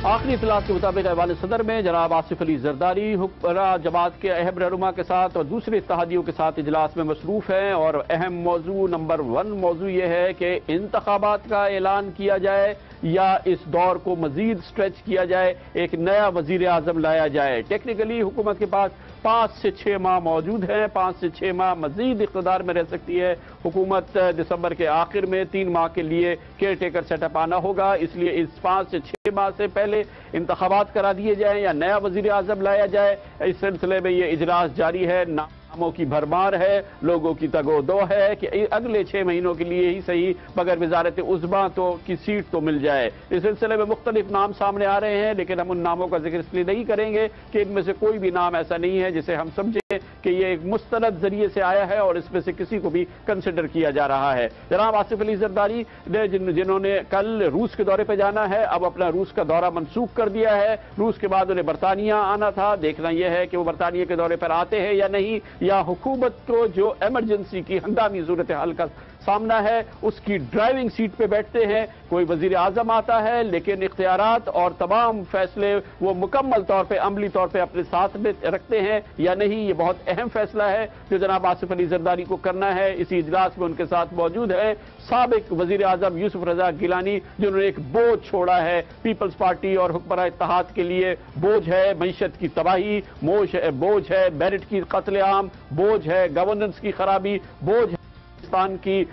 آخری اطلاعات کے مطابق ایوان صدر میں جناب آصف علی زرداری حکمراں جماعت کے اہم رہنما کے ساتھ اور دوسرے اتحادیوں کے ساتھ اجلاس میں مصروف ہیں، اور اہم موضوع نمبر 1 موضوع یہ ہے کہ انتخابات کا اعلان کیا جائے یا اس دور کو مزید سٹریچ کیا جائے، ایک نیا وزیر اعظم لایا جائے۔ ٹیکنیکلی حکومت کے پاس 5 سے 6 ماہ موجود ہیں، 5 سے 6 ماہ مزید اقتدار میں رہ سکتی ہے حکومت۔ دسمبر کے آخر میں 3 ماہ کے لیے کیئر ٹیکر سیٹ اپ آنا ہوگا، اس لیے اس 5 سے 6 ماہ سے پہلے انتخابات کرا دیے جائیں یا نیا وزیر اعظم لایا جائے۔ اس سلسلے میں یہ اجلاس جاری ہے، ناموں کی بھرمار ہے، لوگوں کی تگ و دو ہے کہ اگلے 6 مہینوں کے لیے ہی صحیح مگر وزارت عظمیٰ کی سیٹ تو مل جائے۔ اس سلسلے میں مختلف نام سامنے آ رہے ہیں، لیکن ہم ان ناموں کا ذکر اس لیے نہیں کریں گے کہ ان میں سے کوئی بھی نام ایسا نہیں ہے جسے ہم سمجھیں کہ یہ ایک مستند ذریعے سے آیا ہے اور اس میں سے کسی کو بھی کنسیڈر کیا جا رہا ہے۔ جناب آصف علی زرداری جنہوں نے کل روس کے دورے پہ جانا ہے، اب اپنا روس کا دورہ منسوخ کر دیا ہے۔ روس کے بعد انہیں برطانیہ آنا تھا، دیکھنا یہ ہے کہ وہ برطانیہ کے دورے پر آتے ہیں یا نہیں، یا حکومت کو جو ایمرجنسی کی ہنگامی صورتحال کا سامنا ہے اس کی ڈرائیونگ سیٹ پہ بیٹھتے ہیں۔ کوئی وزیر اعظم آتا ہے لیکن اختیارات اور تمام فیصلے وہ مکمل طور پہ عملی طور پہ اپنے ساتھ میں رکھتے ہیں یا نہیں، یہ بہت اہم فیصلہ ہے جو جناب آصف علی زرداری کو کرنا ہے۔ اسی اجلاس میں ان کے ساتھ موجود ہیں سابق وزیر اعظم یوسف رضا گیلانی، جنہوں نے ایک بوجھ چھوڑا ہے پیپلز پارٹی اور حکمراں اتحاد کے لیے۔ بوجھ ہے معیشت کی تباہی، بوجھ ہے میرٹ کی قتل عام، بوجھ ہے گورننس کی خرابی، بوجھ ہے پاکستان کی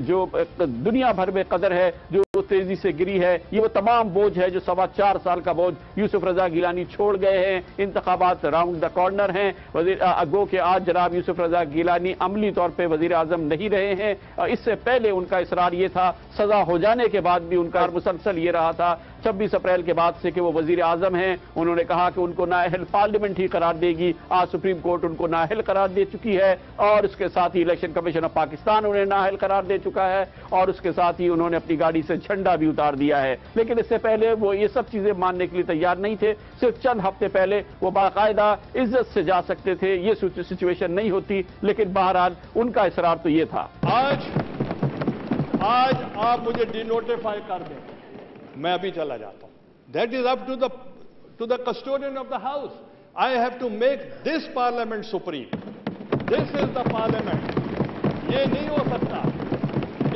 جو دنیا بھر میں قدر ہے جو تیزی سے گری ہے۔ یہ وہ تمام بوجھ ہے جو 4.25 سال کا بوجھ یوسف رضا گیلانی چھوڑ گئے ہیں۔ انتخابات راؤنڈ دا کارنر ہیں، گو کہ آج جناب یوسف رضا گیلانی عملی طور پہ وزیر اعظم نہیں رہے ہیں۔ اس سے پہلے ان کا اصرار یہ تھا، سزا ہو جانے کے بعد بھی ان کا مسلسل یہ رہا تھا 26 اپریل کے بعد سے کہ وہ وزیر اعظم ہیں۔ انہوں نے کہا کہ ان کو نااہل پارلیمنٹ ہی قرار دے گی، آج سپریم کورٹ ان کو نااہل قرار دے چکی ہے، اور اس کے ساتھ ہی الیکشن کمیشن آف پاکستان انہیں نااہل قرار دے چکا ہے، اور اس کے ساتھ ہی انہوں نے اپنی گاڑی سے جھنڈا بھی اتار دیا ہے۔ لیکن اس سے پہلے وہ یہ سب چیزیں ماننے کے لیے تیار نہیں تھے۔ صرف چند ہفتے پہلے وہ باقاعدہ عزت سے جا سکتے تھے، یہ سچویشن نہیں ہوتی، لیکن بہرحال ان کا اصرار تو یہ تھا۔ آج آپ مجھے ڈی نوٹیفائی کر دیں، میں ابھی چلا جاتا ہوں۔ That is up to the custodian of the house. I have to make this parliament supreme. This is the parliament. یہ نہیں ہو سکتا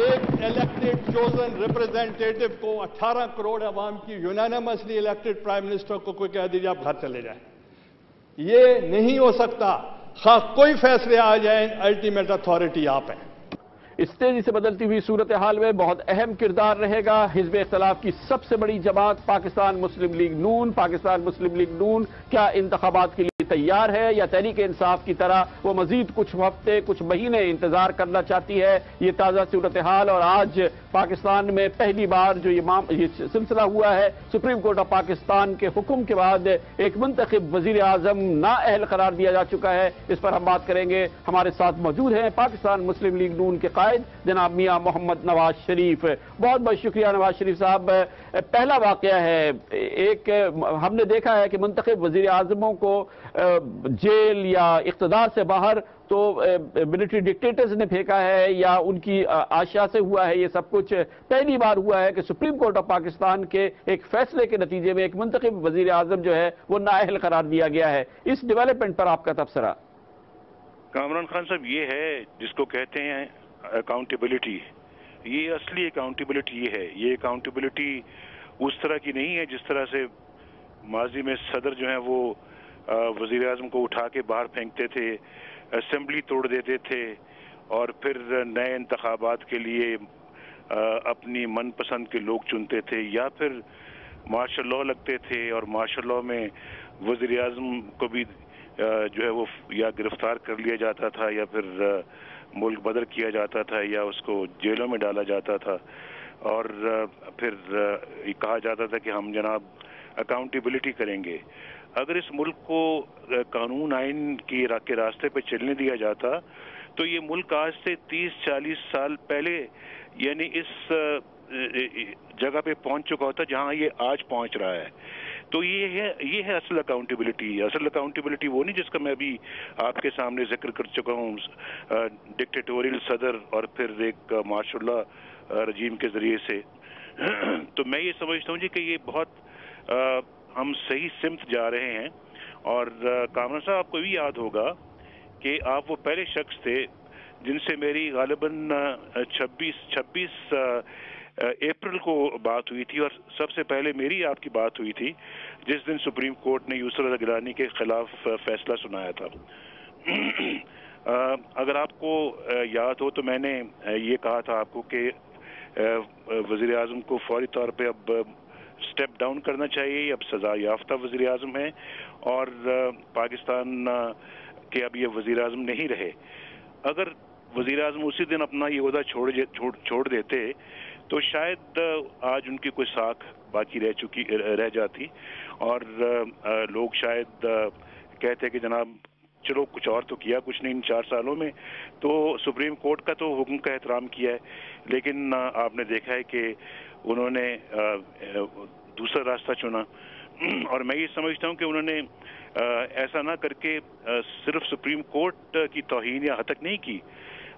ایک elected chosen representative کو 18 کروڑ عوام کی unanimously elected prime minister کو کوئی کہہ دیجیے آپ گھر چلے جائیں۔ یہ نہیں ہو سکتا، خواہ کوئی فیصلے آ جائیں، الٹیمیٹ اتھارٹی آپ ہیں۔ اس تیزی سے بدلتی ہوئی صورتحال میں بہت اہم کردار رہے گا حزب اختلاف کی سب سے بڑی جماعت پاکستان مسلم لیگ نون۔ پاکستان مسلم لیگ نون کیا انتخابات کے لیے تیار ہے یا تحریک انصاف کی طرح وہ مزید کچھ ہفتے کچھ مہینے انتظار کرنا چاہتی ہے؟ یہ تازہ صورتحال، اور آج پاکستان میں پہلی بار جو یہ سلسلہ ہوا ہے، سپریم کورٹ آف پاکستان کے حکم کے بعد ایک منتخب وزیر اعظم نااہل قرار دیا جا چکا ہے۔ اس پر ہم بات کریں گے، ہمارے ساتھ موجود ہیں پاکستان مسلم لیگ نون کے قائد جناب میاں محمد نواز شریف۔ بہت بہت شکریہ نواز شریف صاحب۔ پہلا واقعہ ہے، ایک ہم نے دیکھا ہے کہ منتخب وزیر اعظموں کو جیل یا اقتدار سے باہر تو ملٹری ڈکٹیٹرز نے پھینکا ہے یا ان کی آشیا سے ہوا ہے، یہ سب کچھ پہلی بار ہوا ہے کہ سپریم کورٹ آف پاکستان کے ایک فیصلے کے نتیجے میں ایک منتخب وزیر اعظم جو ہے وہ نااہل قرار دیا گیا ہے۔ اس ڈیولپمنٹ پر آپ کا تبصرہ؟ کامران خان صاحب، یہ ہے جس کو کہتے ہیں اکاؤنٹیبلٹی، یہ اصلی اکاؤنٹیبلٹی یہ ہے۔ یہ اکاؤنٹیبلٹی اس طرح کی نہیں ہے جس طرح سے ماضی میں صدر جو ہیں وہ وزیر اعظم کو اٹھا کے باہر پھینکتے تھے، اسمبلی توڑ دیتے تھے، اور پھر نئے انتخابات کے لیے اپنی من پسند کے لوگ چنتے تھے، یا پھر مارشل لاء لگتے تھے، اور مارشل لاء میں وزیر اعظم کو بھی جو ہے وہ یا گرفتار کر لیا جاتا تھا، یا پھر ملک بدر کیا جاتا تھا، یا اس کو جیلوں میں ڈالا جاتا تھا، اور پھر کہا جاتا تھا کہ ہم جناب اکاؤنٹیبلٹی کریں گے۔ اگر اس ملک کو قانون آئین کے راستے پہ چلنے دیا جاتا تو یہ ملک آج سے 30-40 سال پہلے یعنی اس جگہ پہ پہنچ چکا ہوتا جہاں یہ آج پہنچ رہا ہے۔ تو یہ ہے اصل اکاؤنٹیبلٹی۔ اصل اکاؤنٹیبلٹی وہ نہیں جس کا میں ابھی آپ کے سامنے ذکر کر چکا ہوں، ڈکٹیٹوریل صدر اور پھر ایک مارشل لاء رجیم کے ذریعے سے۔ تو میں یہ سمجھتا ہوں جی کہ یہ بہت ہم صحیح سمت جا رہے ہیں. اور کامران صاحب آپ کو بھی یاد ہوگا کہ آپ وہ پہلے شخص تھے جن سے میری غالباً 26 اپریل کو بات ہوئی تھی، اور سب سے پہلے میری آپ کی بات ہوئی تھی جس دن سپریم کورٹ نے یسر رضا گیلانی کے خلاف فیصلہ سنایا تھا. اگر آپ کو یاد ہو تو میں نے یہ کہا تھا آپ کو کہ وزیر اعظم کو فوری طور پہ اب سٹیپ ڈاؤن کرنا چاہیے، اب سزا یافتہ وزیر اعظم ہیں اور پاکستان کے اب یہ وزیر اعظم نہیں رہے. اگر وزیر اعظم اسی دن اپنا یہ عہدہ چھوڑ دیتے تو شاید آج ان کی کوئی ساکھ باقی رہ جاتی اور لوگ شاید کہتے کہ جناب چلو کچھ اور تو کیا کچھ نہیں ان 4 سالوں میں. تو سپریم کورٹ کا تو حکم کا احترام کیا ہے، لیکن آپ نے دیکھا ہے کہ انہوں نے دوسرا راستہ چنا. اور میں یہ سمجھتا ہوں کہ انہوں نے ایسا نہ کر کے صرف سپریم کورٹ کی توہین یا ہتک نہیں کی،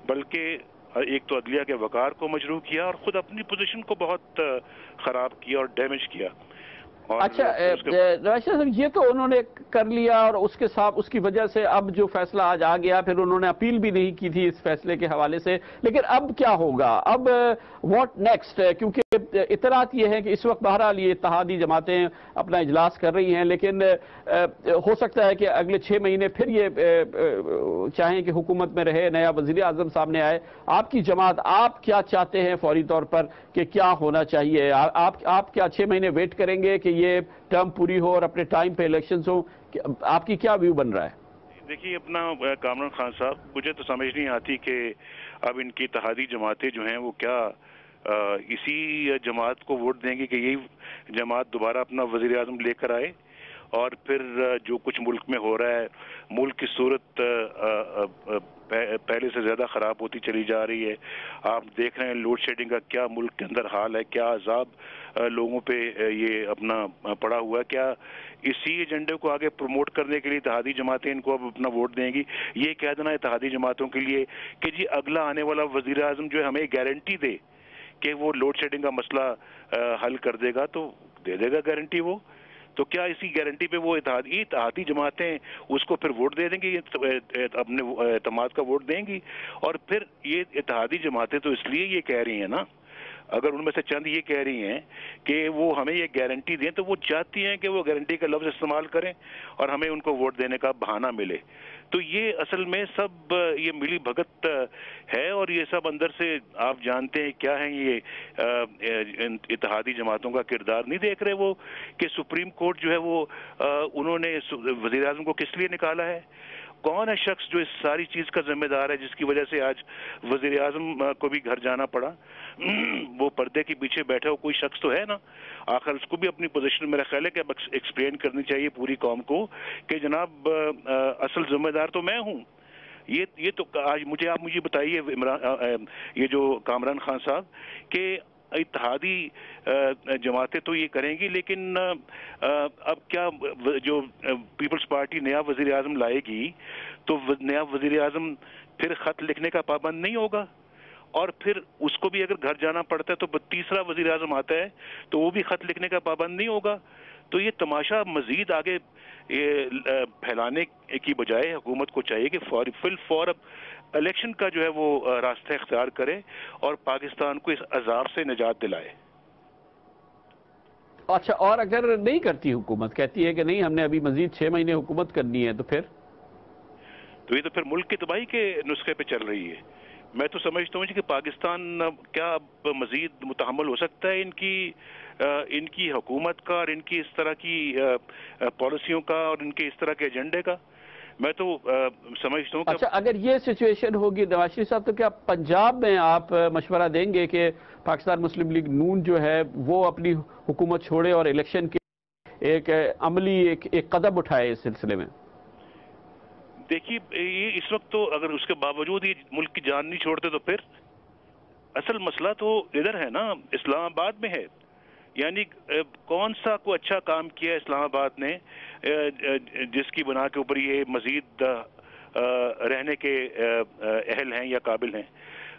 بلکہ ایک تو عدلیہ کے وقار کو مجروح کیا اور خود اپنی پوزیشن کو بہت خراب کیا اور ڈیمیج کیا. اچھا نواز شریف صاحب، یہ تو انہوں نے کر لیا اور اس کی وجہ سے اب جو فیصلہ آج آ گیا، پھر انہوں نے اپیل بھی نہیں کی تھی اس فیصلے کے حوالے سے، لیکن اب کیا ہوگا؟ اب واٹ نیکسٹ؟ کیونکہ اطلاعات یہ ہے کہ اس وقت بہرحال یہ اتحادی جماعتیں اپنا اجلاس کر رہی ہیں، لیکن ہو سکتا ہے کہ اگلے 6 مہینے پھر یہ چاہیں کہ حکومت میں رہے، نیا وزیر اعظم سامنے آئے. آپ کی جماعت، آپ کیا چاہتے ہیں فوری طور پر کہ کیا ہونا چاہیے؟ آپ کیا 6 مہینے ویٹ کریں گے کہ یہ ٹرم پوری ہو اور اپنے ٹائم پہ الیکشنز ہوں؟ آپ کی کیا ویو بن رہا ہے؟ دیکھیے اپنا کامران خان صاحب، مجھے تو سمجھ نہیں آتی کہ اب ان کی اتحادی جماعتیں جو ہیں وہ کیا اسی جماعت کو ووٹ دیں گی کہ یہی جماعت دوبارہ اپنا وزیر اعظم لے کر آئے، اور پھر جو کچھ ملک میں ہو رہا ہے، ملک کی صورت پہلے سے زیادہ خراب ہوتی چلی جا رہی ہے. آپ دیکھ رہے ہیں لوڈ شیڈنگ کا کیا ملک کے اندر حال ہے، کیا عذاب لوگوں پہ یہ اپنا پڑا ہوا ہے. کیا اسی ایجنڈے کو آگے پروموٹ کرنے کے لیے اتحادی جماعتیں ان کو اب اپنا ووٹ دیں گی؟ یہ کہہ دینا اتحادی جماعتوں کے لیے کہ جی اگلا آنے والا وزیر اعظم جو ہے ہمیں گارنٹی دے کہ وہ لوڈ شیڈنگ کا مسئلہ حل کر دے گا، تو دے دے گا گارنٹی وہ. تو کیا اسی گارنٹی پہ وہ اتحادی جماعتیں اس کو پھر ووٹ دے دیں گی، اپنے اعتماد کا ووٹ دیں گی؟ اور پھر یہ اتحادی جماعتیں تو اس لیے یہ کہہ رہی ہیں نا، اگر ان میں سے چند یہ کہہ رہی ہیں کہ وہ ہمیں یہ گارنٹی دیں، تو وہ چاہتی ہیں کہ وہ گارنٹی کا لفظ استعمال کریں اور ہمیں ان کو ووٹ دینے کا بہانہ ملے. تو یہ اصل میں سب یہ ملی بھگت ہے، اور یہ سب اندر سے آپ جانتے ہیں کیا ہیں یہ اتحادی جماعتوں کا کردار نہیں دیکھ رہے وہ کہ سپریم کورٹ جو ہے وہ انہوں نے وزیر اعظم کو کس لیے نکالا ہے؟ کون ہے شخص جو اس ساری چیز کا ذمہ دار ہے جس کی وجہ سے آج وزیر اعظم کو بھی گھر جانا پڑا؟ وہ پردے کے پیچھے بیٹھا ہو کوئی شخص تو ہے نا. آخر اس کو بھی اپنی پوزیشن میرا خیال ہے کہ اب ایکسپلین کرنی چاہیے پوری قوم کو کہ جناب اصل ذمہ دار تو میں ہوں. یہ تو آج آپ مجھے بتائیے یہ جو کامران خان صاحب کہ اتحادی جماعتیں تو یہ کریں گی، لیکن اب کیا جو پیپلز پارٹی نیا وزیر اعظم لائے گی تو نیا وزیر اعظم پھر خط لکھنے کا پابند نہیں ہوگا؟ اور پھر اس کو بھی اگر گھر جانا پڑتا ہے تو تیسرا وزیر اعظم آتا ہے تو وہ بھی خط لکھنے کا پابند نہیں ہوگا؟ تو یہ تماشا مزید آگے پھیلانے کی بجائے حکومت کو چاہیے کہ فور الیکشن کا جو ہے وہ راستہ اختیار کرے اور پاکستان کو اس عذاب سے نجات دلائے. اچھا، اور اگر نہیں کرتی حکومت، کہتی ہے کہ نہیں ہم نے ابھی مزید 6 مہینے حکومت کرنی ہے، تو یہ تو پھر ملک کی تباہی کے نسخے پہ چل رہی ہے. میں تو سمجھتا ہوں کہ پاکستان کیا اب مزید متحمل ہو سکتا ہے ان کی حکومت کا اور ان کی اس طرح کی پالیسیوں کا اور ان کے اس طرح کے ایجنڈے کا؟ میں تو سمجھتا ہوں کہ اچھا، اگر یہ سچویشن ہوگی نواز شریف صاحب، تو کیا پنجاب میں آپ مشورہ دیں گے کہ پاکستان مسلم لیگ نون جو ہے وہ اپنی حکومت چھوڑے اور الیکشن کے ایک عملی ایک قدم اٹھائے اس سلسلے میں؟ دیکھیے یہ اس وقت تو اگر اس کے باوجود یہ ملک کی جان نہیں چھوڑتے تو پھر اصل مسئلہ تو ادھر ہے نا، اسلام آباد میں ہے. یعنی کون سا کوئی اچھا کام کیا ہے اسلام آباد نے جس کی بنا کے اوپر یہ مزید رہنے کے اہل ہیں یا قابل ہیں؟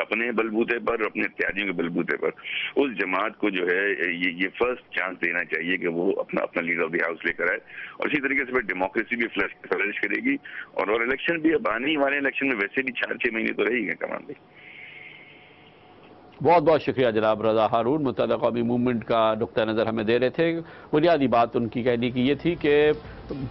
اپنے بلبوتے پر، اپنے اتحادیوں کے بلبوتے پر اس جماعت کو جو ہے یہ فرسٹ چانس دینا چاہیے کہ وہ اپنا لیڈر آف دی ہاؤس لے کر آئے، اور اسی طریقے سے پھر ڈیموکریسی بھی فلرش کرے گی، اور الیکشن بھی اب آنے والے الیکشن میں ویسے بھی 4-6 مہینے تو رہے گے کمان بھائی۔ بہت بہت شکریہ جناب رضا ہارون، متحدہ قومی موومنٹ کا نقطہ نظر ہمیں دے رہے تھے۔ بنیادی بات ان کی کہنے کی یہ تھی کہ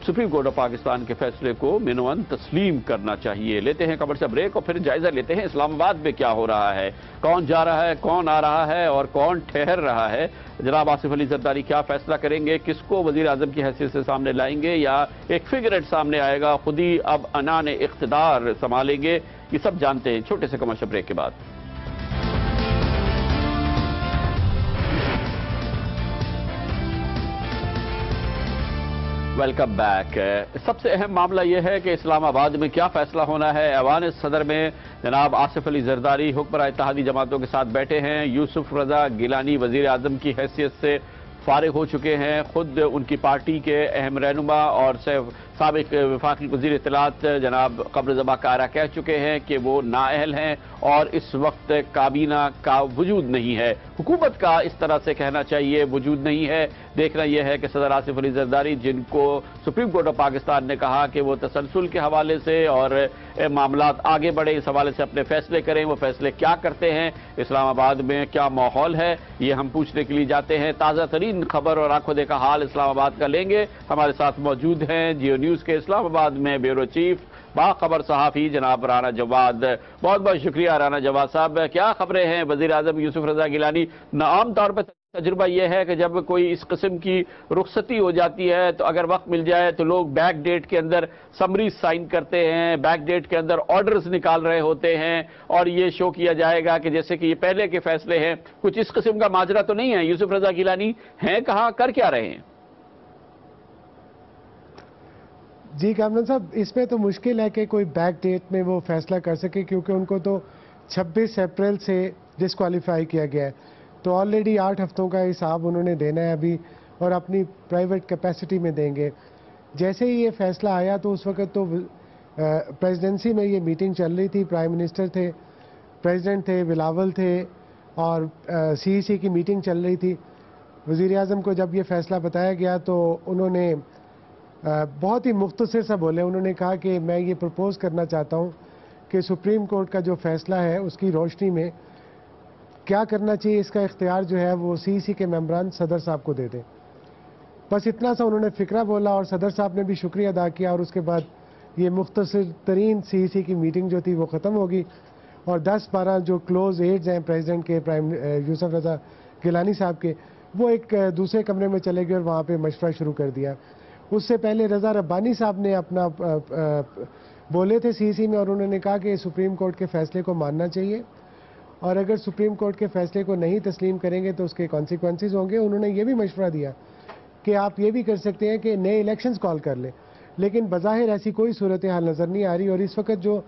سپریم کورٹ آف پاکستان کے فیصلے کو منوان تسلیم کرنا چاہیے۔ لیتے ہیں خبر سے بریک اور پھر جائزہ لیتے ہیں اسلام آباد میں کیا ہو رہا ہے، کون جا رہا ہے، کون آ رہا ہے اور کون ٹھہر رہا ہے۔ جناب آصف علی زرداری کیا فیصلہ کریں گے، کس کو وزیر اعظم کی حیثیت سے سامنے لائیں گے یا ایک فگریٹ سامنے آئے گا، خود ہی اب عنان اقتدار سنبھالیں گے، یہ سب جانتے ہیں چھوٹے سے کمرشل بریک کے بعد۔ Welcome back. سب سے اہم معاملہ یہ ہے کہ اسلام آباد میں کیا فیصلہ ہونا ہے۔ ایوان صدر میں جناب آصف علی زرداری حکمراں اتحادی جماعتوں کے ساتھ بیٹھے ہیں۔ یوسف رضا گیلانی وزیر اعظم کی حیثیت سے فارغ ہو چکے ہیں۔ خود ان کی پارٹی کے اہم رہنما اور سابق وفاقی وزیر اطلاعات جناب قمر زباں کارا کہہ چکے ہیں کہ وہ نااہل ہیں اور اس وقت کابینہ کا وجود نہیں ہے، حکومت کا اس طرح سے کہنا چاہیے وجود نہیں ہے۔ دیکھنا یہ ہے کہ صدر آصف علی زرداری، جن کو سپریم کورٹ آف پاکستان نے کہا کہ وہ تسلسل کے حوالے سے اور معاملات آگے بڑھے اس حوالے سے اپنے فیصلے کریں، وہ فیصلے کیا کرتے ہیں، اسلام آباد میں کیا ماحول ہے، یہ ہم پوچھنے کے لیے جاتے ہیں۔ تازہ ترین خبر اور آنکھوں دیکھا حال اسلام آباد کا لیں گے۔ ہمارے ساتھ موجود ہیں جیو نیوز کے اسلام آباد میں بیورو چیف باخبر صحافی جناب رانا جواد۔ بہت بہت شکریہ رانا جواد صاحب۔ کیا خبریں ہیں وزیر اعظم یوسف رضا گیلانی؟ عام طور پر تجربہ یہ ہے کہ جب کوئی اس قسم کی رخصتی ہو جاتی ہے تو اگر وقت مل جائے تو لوگ بیک ڈیٹ کے اندر سمریز سائن کرتے ہیں، بیک ڈیٹ کے اندر آرڈرز نکال رہے ہوتے ہیں اور یہ شو کیا جائے گا کہ جیسے کہ یہ پہلے کے فیصلے ہیں۔ کچھ اس قسم کا ماجرا تو نہیں ہے؟ یوسف رضا گیلانی ہیں کہاں، کر کیا رہے ہیں؟ جی کامران صاحب، اس میں تو مشکل ہے کہ کوئی بیک ڈیٹ میں وہ فیصلہ کر سکے، کیونکہ ان کو تو 26 اپریل سے ڈسکوالیفائی کیا گیا ہے، تو آلریڈی 8 ہفتوں کا حساب انہوں نے دینا ہے ابھی، اور اپنی پرائیویٹ کیپیسٹی میں دیں گے۔ جیسے ہی یہ فیصلہ آیا تو اس وقت تو پریزیڈنسی میں یہ میٹنگ چل رہی تھی، پرائم منسٹر تھے، پریزیڈنٹ تھے، بلاول تھے، اور سی ای سی کی میٹنگ چل رہی تھی۔ وزیر اعظم کو جب یہ فیصلہ بتایا گیا تو انہوں نے بہت ہی مختصر سا بولے، انہوں نے کہا کہ میں یہ پرپوز کرنا چاہتا ہوں کہ سپریم کورٹ کا جو فیصلہ ہے اس کی روشنی میں کیا کرنا چاہیے، اس کا اختیار جو ہے وہ سی ای سی کے ممبران صدر صاحب کو دے دیں۔ بس اتنا سا انہوں نے فکرہ بولا اور صدر صاحب نے بھی شکریہ ادا کیا، اور اس کے بعد یہ مختصر ترین سی ای سی کی میٹنگ جو تھی وہ ختم ہوگی، اور 10-12 جو کلوز ایڈز ہیں پریزیڈنٹ کے، یوسف رضا گیلانی صاحب کے، وہ ایک دوسرے کمرے میں چلے گئے اور وہاں پہ مشورہ شروع کر دیا۔ اس سے پہلے رضا ربانی صاحب نے اپنا بولے تھے سی ای سی میں، اور انہوں نے کہا کہ سپریم کورٹ کے فیصلے کو ماننا چاہیے، اور اگر سپریم کورٹ کے فیصلے کو نہیں تسلیم کریں گے تو اس کے کانسیکوینسز ہوں گے۔ انہوں نے یہ بھی مشورہ دیا کہ آپ یہ بھی کر سکتے ہیں کہ نئے الیکشنز کال کر لیں، لیکن بظاہر ایسی کوئی صورتحال نظر نہیں آ رہی، اور اس وقت جو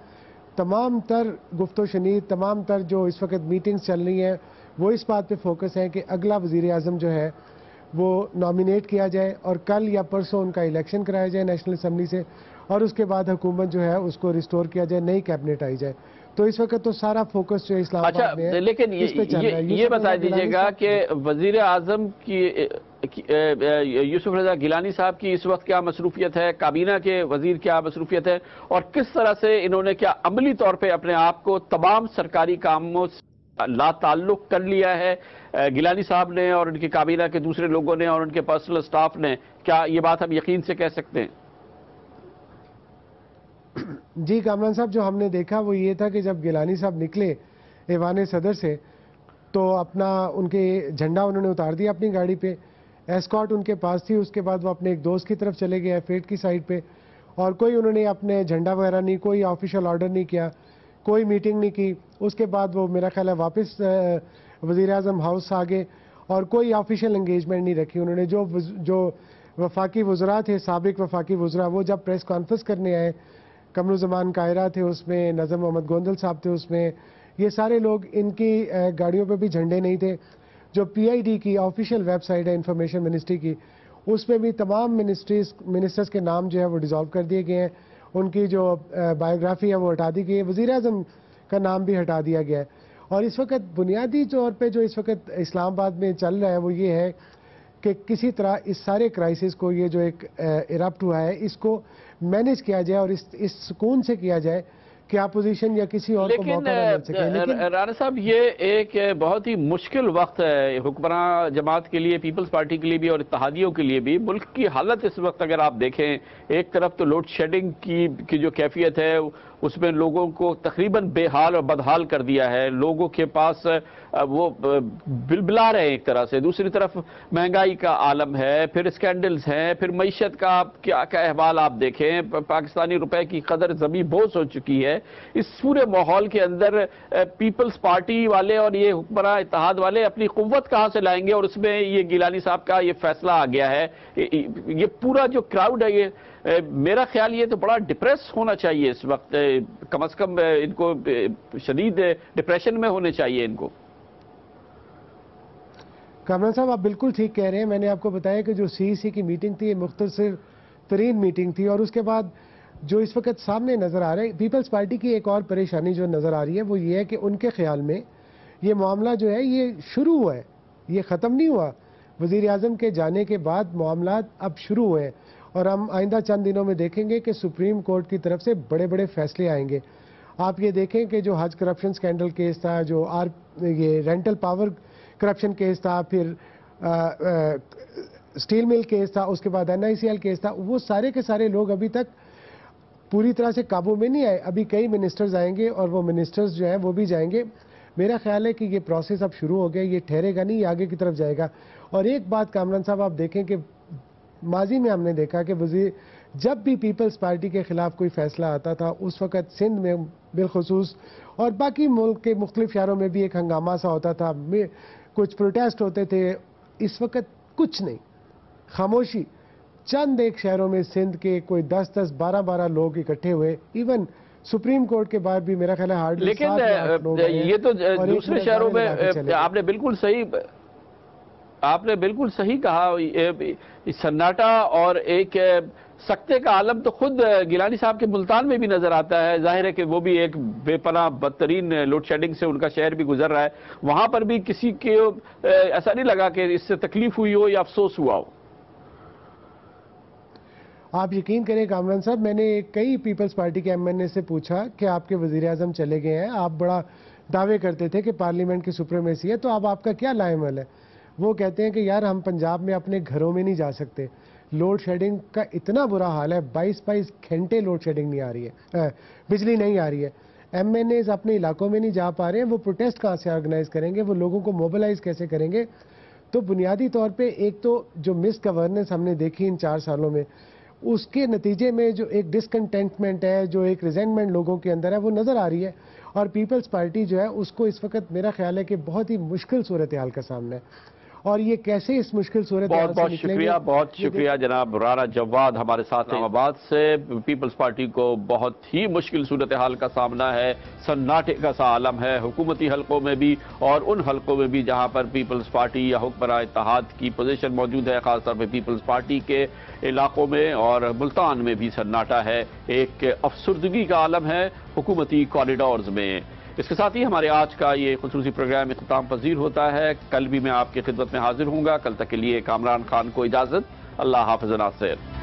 تمام تر گفت و شنید، تمام تر جو اس وقت میٹنگز چل رہی ہیں وہ اس بات پہ فوکس ہے کہ اگلا وزیر اعظم جو ہے وہ نامینیٹ کیا جائے، اور کل یا پرسوں ان کا الیکشن کرایا جائے نیشنل اسمبلی سے، اور اس کے بعد حکومت جو ہے اس کو ریسٹور کیا جائے، نئی کیبنٹ آئی جائے۔ تو اس وقت تو سارا فوکس جو اسلام آباد میں ہے لیکن یہ بتا دیجیے گا کہ وزیر اعظم کی یوسف رضا گیلانی صاحب کی اس وقت کیا مصروفیت ہے، کابینہ کے وزیر کیا مصروفیت ہے، اور کس طرح سے انہوں نے کیا عملی طور پہ اپنے آپ کو تمام سرکاری کاموں سے لا تعلق کر لیا ہے گیلانی صاحب نے اور ان کی کابینہ کے دوسرے لوگوں نے اور ان کے پرسنل سٹاف نے؟ کیا یہ بات ہم یقین سے کہہ سکتے ہیں؟ جی کامران صاحب، جو ہم نے دیکھا وہ یہ تھا کہ جب گیلانی صاحب نکلے ایوان صدر سے تو اپنا ان کے جھنڈا انہوں نے اتار دیا اپنی گاڑی پہ، ایسکارٹ ان کے پاس تھی، اس کے بعد وہ اپنے ایک دوست کی طرف چلے گئے F8 کی سائڈ پہ، اور کوئی انہوں نے اپنے جھنڈا وغیرہ نہیں، کوئی آفیشیل آرڈر نہیں کیا، کوئی میٹنگ نہیں کی۔ اس کے بعد وہ میرا خیال ہے واپس وزیر اعظم ہاؤس آگے، اور کوئی آفیشیل انگیجمنٹ نہیں رکھی انہوں نے۔ جو وفاقی وزراء تھے، سابق وفاقی وزراء، وہ جب پریس کانفرنس کرنے آئے، قمرالزمان قاہرہ تھے اس میں، نظر محمد گوندل صاحب تھے اس میں، یہ سارے لوگ، ان کی گاڑیوں پہ بھی جھنڈے نہیں تھے۔ جو پی آئی ڈی کی آفیشیل ویب سائٹ ہے انفارمیشن منسٹری کی، اس میں بھی تمام منسٹرز کے نام جو ہے وہ ڈیزالو کر دیے گئے ہیں، ان کی جو بایوگرافی ہے وہ ہٹا دی گئی ہے، وزیر اعظم کا نام بھی ہٹا دیا گیا ہے۔ اور اس وقت بنیادی طور پہ جو اس وقت اسلام آباد میں چل رہا ہے وہ یہ ہے کہ کسی طرح اس سارے کرائسس کو، یہ جو ایک ایرپٹ ہوا ہے، اس کو مینیج کیا جائے اور اس سکون سے کیا جائے کہ اپوزیشن یا کسی اور کو موقع نہ مل سکے. لیکن رانا صاحب یہ ایک بہت ہی مشکل وقت ہے حکمراں جماعت کے لیے، پیپلز پارٹی کے لیے بھی اور اتحادیوں کے لیے بھی. ملک کی حالت اس وقت اگر آپ دیکھیں، ایک طرف تو لوڈ شیڈنگ کی جو کیفیت ہے اس میں لوگوں کو تقریباً بے حال اور بدحال کر دیا ہے. لوگوں کے پاس وہ بلبلا رہے ہیں ایک طرح سے. دوسری طرف مہنگائی کا عالم ہے، پھر اسکینڈلز ہیں، پھر معیشت کا کیا احوال آپ دیکھیں. پاکستانی روپے کی قدر زمین بوس ہو چکی ہے. اس پورے ماحول کے اندر پیپلز پارٹی والے اور یہ حکمراں اتحاد والے اپنی قوت کہاں سے لائیں گے؟ اور اس میں یہ گیلانی صاحب کا یہ فیصلہ آ گیا ہے. یہ پورا جو کراؤڈ ہے، یہ میرا خیال یہ تو بڑا ڈپریس ہونا چاہیے اس وقت. کم از کم ان کو شدید ڈپریشن میں ہونے چاہیے ان کو. کامران صاحب آپ بالکل ٹھیک کہہ رہے ہیں. میں نے آپ کو بتایا کہ جو سی سی کی میٹنگ تھی یہ مختصر ترین میٹنگ تھی، اور اس کے بعد جو اس وقت سامنے نظر آ رہا ہے، پیپلز پارٹی کی ایک اور پریشانی جو نظر آ رہی ہے وہ یہ ہے کہ ان کے خیال میں یہ معاملہ جو ہے یہ شروع ہوا ہے، یہ ختم نہیں ہوا. وزیر اعظم کے جانے کے بعد معاملات اب شروع ہوئے ہیں، اور ہم آئندہ چند دنوں میں دیکھیں گے کہ سپریم کورٹ کی طرف سے بڑے بڑے فیصلے آئیں گے. آپ یہ دیکھیں کہ جو حج کرپشن سکینڈل کیس تھا، جو یہ رینٹل پاور کرپشن کیس تھا، پھر سٹیل مل کیس تھا، اس کے بعد NICL کیس تھا، وہ سارے کے سارے لوگ ابھی تک پوری طرح سے قابو میں نہیں آئے. ابھی کئی منسٹرز آئیں گے اور وہ منسٹرز جو ہیں وہ بھی جائیں گے. میرا خیال ہے کہ یہ پروسیس اب شروع ہو گیا، یہ ٹھہرے گا نہیں، یہ آگے کی طرف جائے گا. اور ایک بات کامران صاحب آپ دیکھیں کہ ماضی میں ہم نے دیکھا کہ جب بھی پیپلز پارٹی کے خلاف کوئی فیصلہ آتا تھا اس وقت سندھ میں بالخصوص اور باقی ملک کے مختلف شہروں میں بھی ایک ہنگامہ سا ہوتا تھا، کچھ پروٹیسٹ ہوتے تھے. اس وقت کچھ نہیں، خاموشی. چند ایک شہروں میں سندھ کے کوئی 10-10 12-12 لوگ اکٹھے ہوئے. ایون سپریم کورٹ کے بعد بھی میرا خیال ہے ہارڈلی. لیکن یہ تو دوسرے شہروں میں آپ نے بالکل صحیح کہا. سناٹا اور ایک سکتے کا عالم تو خود گیلانی صاحب کے ملتان میں بھی نظر آتا ہے. ظاہر ہے کہ وہ بھی ایک بے پناہ بدترین لوڈ شیڈنگ سے ان کا شہر بھی گزر رہا ہے. وہاں پر بھی کسی کے ایسا نہیں لگا کہ اس سے تکلیف ہوئی ہو یا افسوس ہوا ہو. آپ یقین کریں کامران صاحب، میں نے کئی پیپلز پارٹی کے MNA سے پوچھا کہ آپ کے وزیر اعظم چلے گئے ہیں، آپ بڑا دعوے کرتے تھے کہ پارلیمنٹ کی سپریمیسی ہے، تو اب آپ کا کیا لائے عمل ہے؟ وہ کہتے ہیں کہ یار ہم پنجاب میں اپنے گھروں میں نہیں جا سکتے. لوڈ شیڈنگ کا اتنا برا حال ہے، 22 گھنٹے لوڈ شیڈنگ نہیں آ رہی ہے، بجلی نہیں آ رہی ہے. MNAs اپنے علاقوں میں نہیں جا پا رہے ہیں. وہ پروٹیسٹ کہاں سے آرگنائز کریں گے؟ وہ لوگوں کو موبلائز کیسے کریں گے؟ تو بنیادی طور پہ ایک تو جو مس گورننس ہم نے دیکھی ان 4 سالوں میں، اس کے نتیجے میں جو ایک ڈسکنٹینٹمنٹ ہے، جو ایک ریزینٹمنٹ لوگوں کے اندر ہے، وہ نظر آ رہی ہے. اور پیپلز پارٹی جو ہے اس کو اس وقت میرا خیال ہے کہ بہت ہی مشکل صورتحال کا سامنا ہے. اور یہ کیسے اس مشکل صورتحال سے نکلیں گے؟ بہت شکریہ جناب رانا جواد ہمارے ساتھ اسلام آباد سے. پیپلز پارٹی کو بہت ہی مشکل صورتحال کا سامنا ہے. سناٹے کا سا عالم ہے حکومتی حلقوں میں بھی اور ان حلقوں میں بھی جہاں پر پیپلز پارٹی یا حکمراں اتحاد کی پوزیشن موجود ہے. خاص طور پہ پیپلز پارٹی کے علاقوں میں اور ملتان میں بھی سناٹا ہے. ایک افسردگی کا عالم ہے حکومتی کوریڈورز میں. اس کے ساتھ ہی ہمارے آج کا یہ خصوصی پروگرام اختتام پذیر ہوتا ہے. کل بھی میں آپ کی خدمت میں حاضر ہوں گا. کل تک کے لیے کامران خان کو اجازت. اللہ حافظ ناصر.